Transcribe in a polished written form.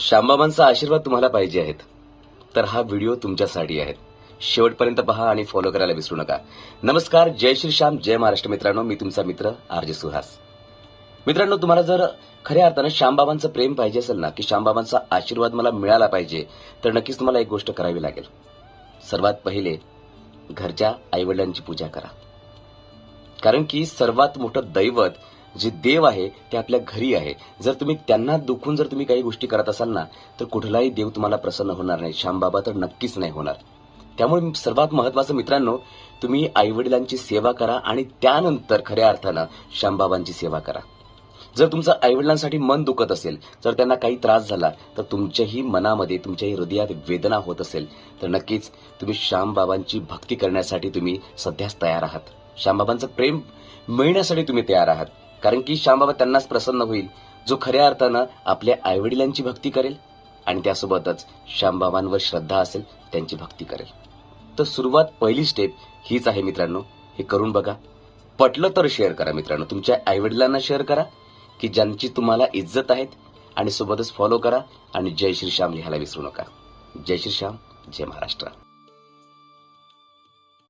श्यामबाबांचा आशीर्वाद तुम्हाला पाहिजे आहेत तर हा व्हिडिओ तुमच्यासाठी आहे. शेवटपर्यंत पहा आणि फॉलो करायला विसरू नका. नमस्कार, जय श्री श्याम, जय महाराष्ट्र. मित्रांनो, मी तुमचा मित्र आरजे सुहास. मित्रांनो, तुम्हाला जर खऱ्या अर्थानं श्यामबाबांचं प्रेम पाहिजे असेल ना, की श्यामबाबांचा आशीर्वाद मला मिळाला पाहिजे, तर नक्कीच तुम्हाला एक गोष्ट करावी लागेल. सर्वात पहिले घरच्या आईवडिलांची पूजा करा. कारण की सर्वात मोठं दैवत जे देव आहे ते आपल्या घरी आहे. जर तुम्ही त्यांना दुखून जर तुम्ही काही गोष्टी करत असाल ना, तर कुठलाही देव तुम्हाला प्रसन्न होणार नाही. श्यामबाबा तर नक्कीच नाही होणार. त्यामुळे सर्वात महत्वाचं मित्रांनो, तुम्ही आईवडिलांची सेवा करा आणि त्यानंतर खऱ्या अर्थानं श्यामबाबांची सेवा करा. जर तुमचं आईवडिलांसाठी मन दुखत असेल, जर त्यांना काही त्रास झाला, तर तुमच्याही मनामध्ये, तुमच्याही हृदयात वेदना होत असेल, तर नक्कीच तुम्ही श्यामबाबांची भक्ती करण्यासाठी तुम्ही सध्याच तयार आहात. श्यामबाबांचं प्रेम मिळण्यासाठी तुम्ही तयार आहात. कारण की श्यामबाबा त्यांनाच प्रसन्न होईल जो खऱ्या अर्थानं आपल्या आईवडिलांची भक्ती करेल आणि त्यासोबतच श्यामबाबांवर श्रद्धा असेल त्यांची भक्ती करेल. तर सुरुवात, पहिली स्टेप हीच आहे मित्रांनो. हे करून बघा. पटलं तर शेअर करा मित्रांनो. तुमच्या आईवडिलांना शेअर करा की ज्यांची तुम्हाला इज्जत आहेत, आणि सोबतच फॉलो करा आणि जय श्री श्याम लिहायला विसरू नका. जय श्री श्याम, जय महाराष्ट्र.